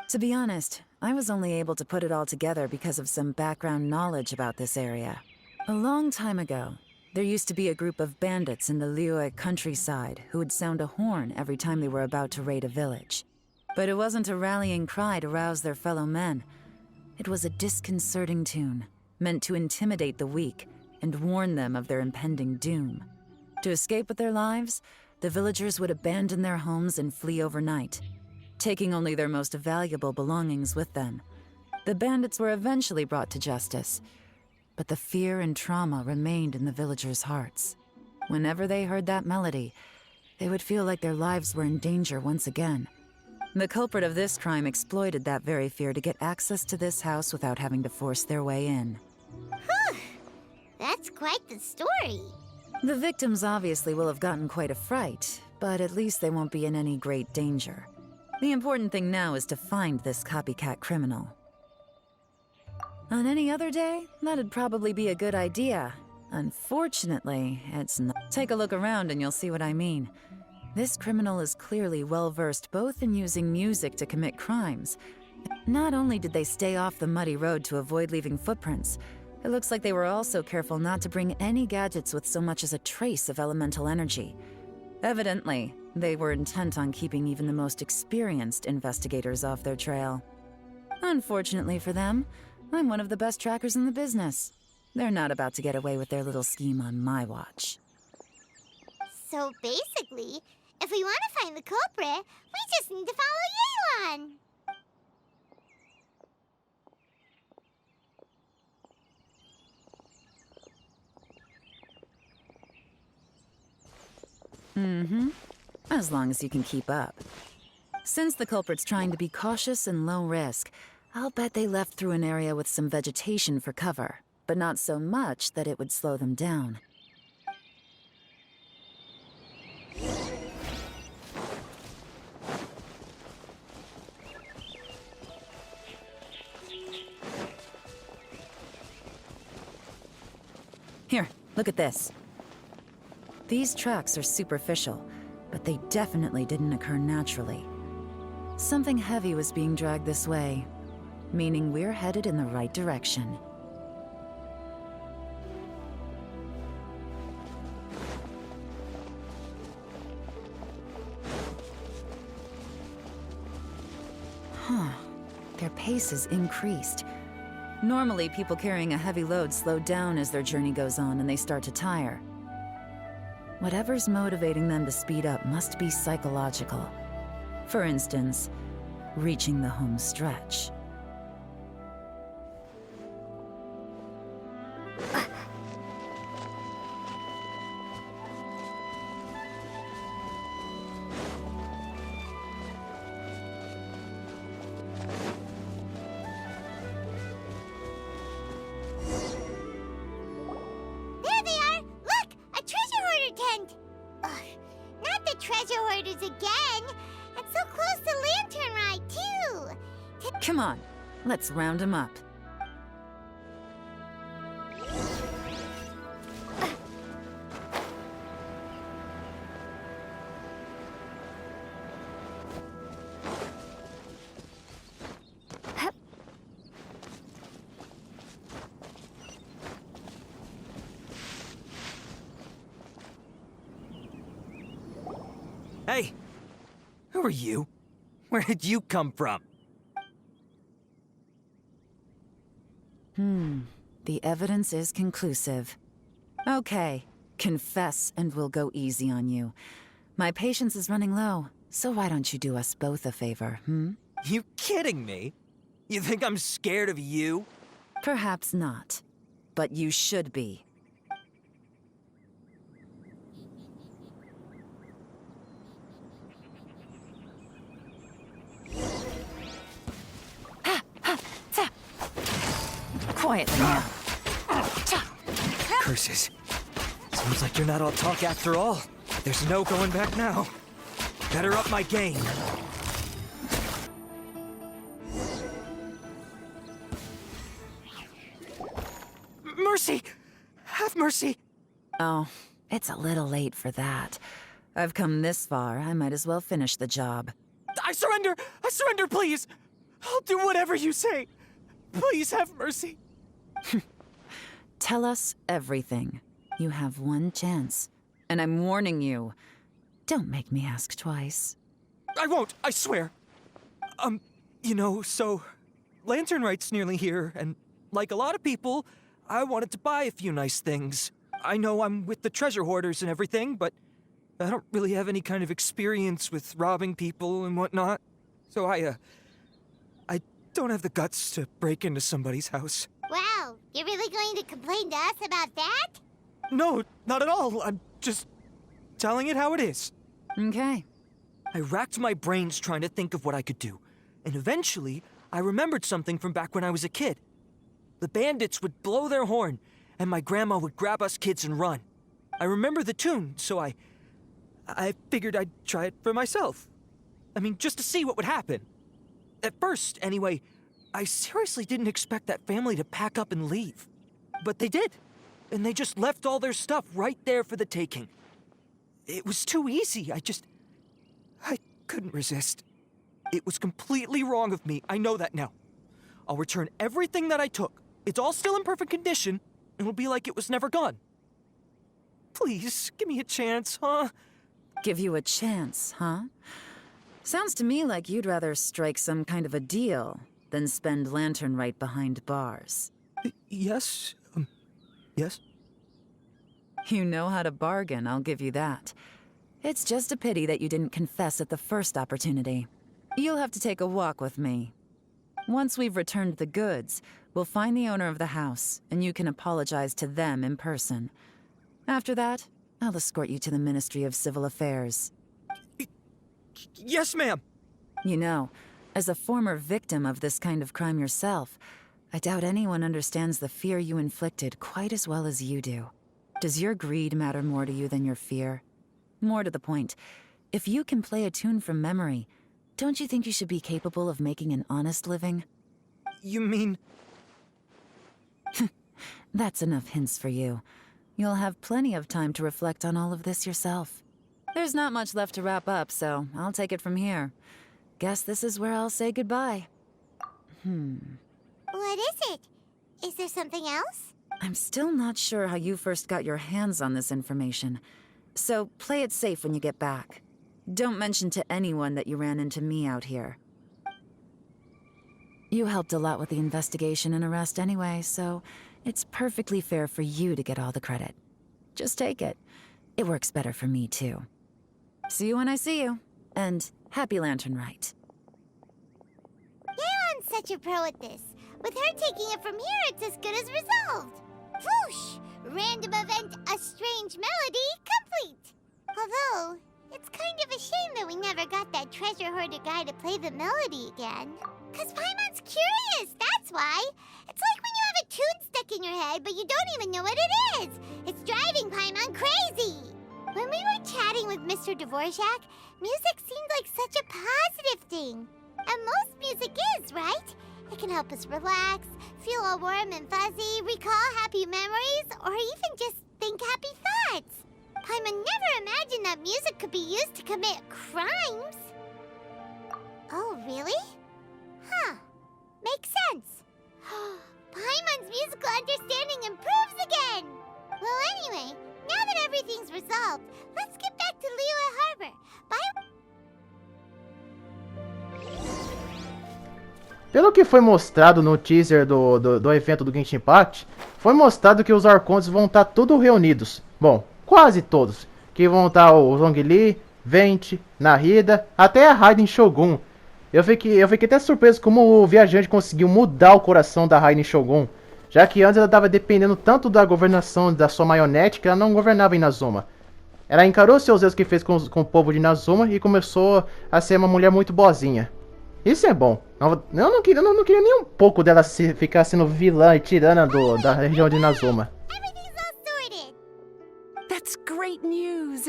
To be honest, I was only able to put it all together because of some background knowledge about this area. A long time ago, there used to be a group of bandits in the Liyue countryside who would sound a horn every time they were about to raid a village. But it wasn't a rallying cry to rouse their fellow men. It was a disconcerting tune, meant to intimidate the weak and warn them of their impending doom. To escape with their lives, the villagers would abandon their homes and flee overnight, taking only their most valuable belongings with them. The bandits were eventually brought to justice, but the fear and trauma remained in the villagers' hearts. Whenever they heard that melody, they would feel like their lives were in danger once again. The culprit of this crime exploited that very fear to get access to this house without having to force their way in. Whew, that's quite the story. The victims obviously will have gotten quite a fright, but at least they won't be in any great danger. The important thing now is to find this copycat criminal. On any other day, that'd probably be a good idea. Unfortunately, it's not. Take a look around and you'll see what I mean. This criminal is clearly well-versed both in using music to commit crimes. Not only did they stay off the muddy road to avoid leaving footprints, it looks like they were also careful not to bring any gadgets with so much as a trace of elemental energy. Evidently, they were intent on keeping even the most experienced investigators off their trail. Unfortunately for them, I'm one of the best trackers in the business. They're not about to get away with their little scheme on my watch. So basically, if we want to find the culprit, we just need to follow Yelan. As long as you can keep up. Since the culprit's trying to be cautious and low risk, I'll bet they left through an area with some vegetation for cover, but not so much that it would slow them down. Here, look at this. These tracks are superficial, but they definitely didn't occur naturally. Something heavy was being dragged this way, meaning we're headed in the right direction. Their pace has increased. Normally, people carrying a heavy load slow down as their journey goes on and they start to tire. Whatever's motivating them to speed up must be psychological. For instance, reaching the home stretch. There they are! Look! A treasure hoarder tent! Ugh, not the treasure hoarders again! And so close to Lantern Ride, too! Come on, let's round them up. Hey! Who are you? Where did you come from? The evidence is conclusive. Okay, confess and we'll go easy on you. My patience is running low, so why don't you do us both a favor, You kidding me? You think I'm scared of you? Perhaps not, but you should be. Quietly now. Curses. Seems like you're not all talk after all. There's no going back now. Better up my game. Mercy! Have mercy! Oh, it's a little late for that. I've come this far, I might as well finish the job. I surrender! I surrender, please! I'll do whatever you say. Please have mercy. Tell us everything. You have one chance. And I'm warning you. Don't make me ask twice. I won't, I swear. So Lantern Right's nearly here, and like a lot of people, I wanted to buy a few nice things. I know I'm with the treasure hoarders and everything, but I don't really have any kind of experience with robbing people and whatnot. So I don't have the guts to break into somebody's house. Wow, you're really going to complain to us about that? No, not at all. I'm just telling it how it is. Okay. I racked my brains trying to think of what I could do, and eventually I remembered something from back when I was a kid. The bandits would blow their horn, and my grandma would grab us kids and run. I remember the tune, so I figured I'd try it for myself. I mean, just to see what would happen. At first, anyway, I seriously didn't expect that family to pack up and leave. But they did, and they just left all their stuff right there for the taking. It was too easy, I couldn't resist. It was completely wrong of me, I know that now. I'll return everything that I took. It's all still in perfect condition, and it'll be like it was never gone. Please, give me a chance, huh? Give you a chance, huh? Sounds to me like you'd rather strike some kind of a deal than spend Lantern Right behind bars. Yes? Yes? You know how to bargain, I'll give you that. It's just a pity that you didn't confess at the first opportunity. You'll have to take a walk with me. Once we've returned the goods, we'll find the owner of the house, and you can apologize to them in person. After that, I'll escort you to the Ministry of Civil Affairs. Yes, ma'am! You know, as a former victim of this kind of crime yourself, I doubt anyone understands the fear you inflicted quite as well as you do. Does your greed matter more to you than your fear? More to the point, if you can play a tune from memory, don't you think you should be capable of making an honest living? You mean... That's enough hints for you. You'll have plenty of time to reflect on all of this yourself. There's not much left to wrap up, so I'll take it from here. Guess this is where I'll say goodbye. What is it? Is there something else? I'm still not sure how you first got your hands on this information, so play it safe when you get back. Don't mention to anyone that you ran into me out here. You helped a lot with the investigation and arrest anyway, so it's perfectly fair for you to get all the credit. Just take it. It works better for me, too. See you when I see you, and happy Lantern Right. Yeon's such a pro at this. With her taking it from here, it's as good as resolved. Whoosh! Random event, a strange melody, complete! Although, it's kind of a shame that we never got that treasure hoarder guy to play the melody again. 'Cause Paimon's curious, that's why. It's like when you have a tune stuck in your head, but you don't even know what it is. It's driving Paimon crazy. When we were chatting with Mr. Dvorak, music seemed like such a positive thing. And most music is, right? It can help us relax, feel all warm and fuzzy, recall happy memories, or even just think happy thoughts. Paimon never imagined that music could be used to commit crimes. Oh, really? Huh. Makes sense. Paimon's musical understanding improves again! Well, anyway, now that everything's resolved, let's get back to Liyue Harbor. Bye. Pelo que foi mostrado no teaser do evento do Genshin Impact, foi mostrado que os Arcontes vão estar todos reunidos. Bom, quase todos. Que vão estar o Zhongli, Venti, Nahida, até a Raiden Shogun. Eu fiquei até surpreso como o viajante conseguiu mudar o coração da Rainha Shogun, já que antes ela estava dependendo tanto da governação da sua marionete que ela não governava em Inazuma. Ela encarou seus erros que fez com o povo de Inazuma e começou a ser uma mulher muito boazinha. Isso é bom. Eu não queria nem um pouco dela ficar sendo vilã e tirana da região de Inazuma. That's great news.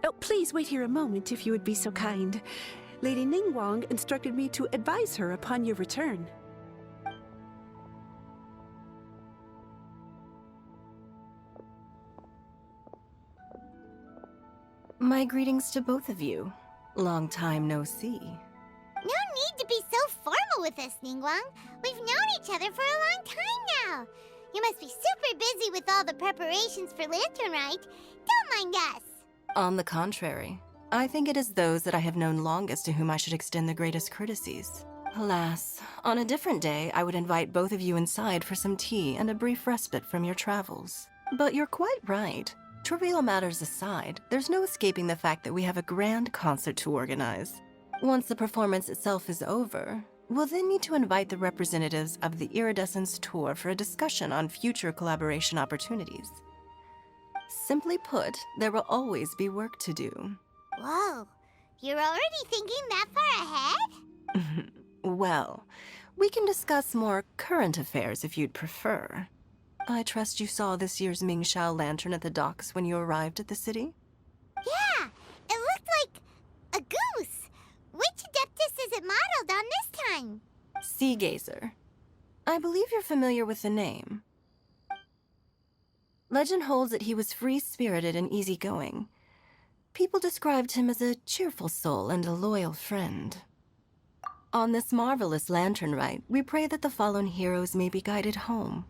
Oh, please wait here a moment if you would be so kind. Lady Ningguang instructed me to advise her upon your return. My greetings to both of you. Long time no see. No need to be so formal with us, Ningguang. We've known each other for a long time now. You must be super busy with all the preparations for Lantern Rite. Don't mind us. On the contrary, I think it is those that I have known longest to whom I should extend the greatest courtesies. Alas, on a different day, I would invite both of you inside for some tea and a brief respite from your travels. But you're quite right. Trivial matters aside, there's no escaping the fact that we have a grand concert to organize. Once the performance itself is over, we'll then need to invite the representatives of the Iridescence Tour for a discussion on future collaboration opportunities. Simply put, there will always be work to do. Whoa, you're already thinking that far ahead? Well, we can discuss more current affairs if you'd prefer. I trust you saw this year's Mingxiao lantern at the docks when you arrived at the city? Yeah, it looked like a goose. Which Adeptus is it modeled on this time? Sea Gazer. I believe you're familiar with the name. Legend holds that he was free-spirited and easygoing. People described him as a cheerful soul and a loyal friend. On this marvelous lantern rite, we pray that the fallen heroes may be guided home.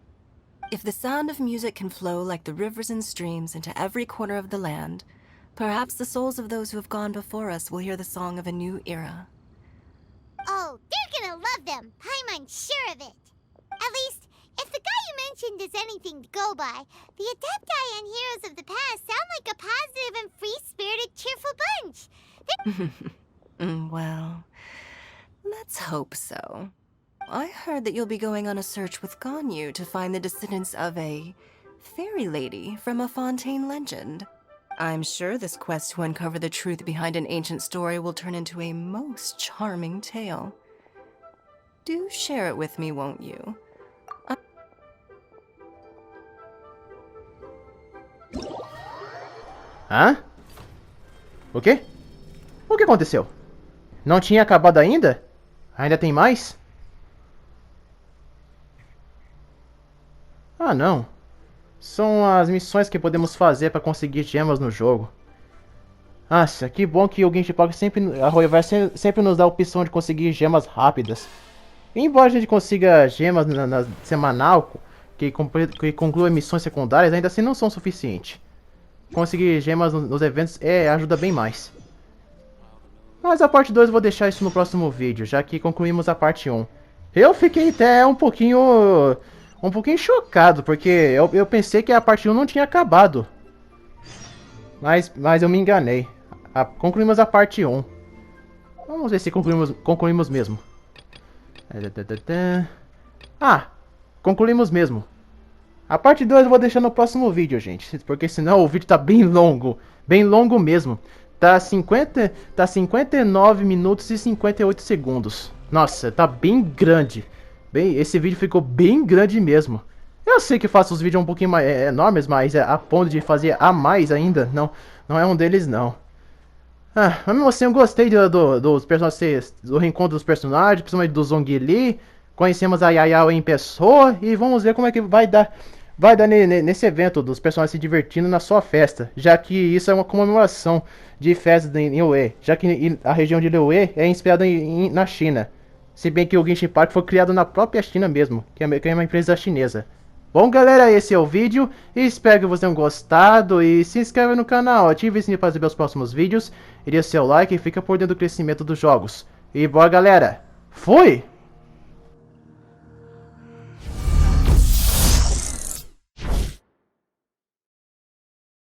If the sound of music can flow like the rivers and streams into every corner of the land, perhaps the souls of those who have gone before us will hear the song of a new era. Oh, they're gonna love them. Paimon's sure of it. At least, if the guy you mentioned is anything to go by, the Adepti and heroes of the past sound like a positive and free-spirited, cheerful bunch. Well, let's hope so. I heard that you'll be going on a search with Ganyu to find the descendants of a fairy lady from a Fontaine legend. I'm sure this quest to uncover the truth behind an ancient story will turn into a most charming tale. Do share it with me, won't you? Hã? O quê? O que aconteceu? Não tinha acabado ainda? Ainda tem mais? Ah, não. São as missões que podemos fazer para conseguir gemas no jogo. Nossa, que bom que o Genshin Impact a Hoyoverse sempre nos dá a opção de conseguir gemas rápidas. E embora a gente consiga gemas na semanal, que conclua missões secundárias, ainda assim não são suficientes. Conseguir gemas nos eventos ajuda bem mais. Mas a parte 2 eu vou deixar isso no próximo vídeo, já que concluímos a parte 1. Eu fiquei até um pouquinho chocado, porque eu pensei que a parte 1 não tinha acabado. Mas eu me enganei. Concluímos a parte 1. Vamos ver se concluímos mesmo. Ah, concluímos mesmo. A parte 2 eu vou deixar no próximo vídeo, gente. Porque senão o vídeo tá bem longo mesmo. Tá 59 minutos e 58 segundos. Nossa, tá bem grande. Esse vídeo ficou bem grande mesmo. Eu sei que eu faço os vídeos um pouquinho mais enormes, mas a ponto de fazer a mais ainda, não é um deles não. Mas mesmo assim eu gostei dos personagens, do reencontro dos personagens, principalmente do Zhongli. Conhecemos a Yayao em pessoa e vamos ver como é que vai dar nesse evento dos personagens se divertindo na sua festa, já que isso é uma comemoração de festa em Liyue, já que a região de Liyue é inspirada na China. Se bem que o Genshin Impact foi criado na própria China mesmo, que é uma empresa chinesa. Bom galera, esse é o vídeo, espero que vocês tenham gostado e se inscreva no canal, ative o sininho para receber os próximos vídeos, e dê seu like e fica por dentro do crescimento dos jogos. E bora galera, fui!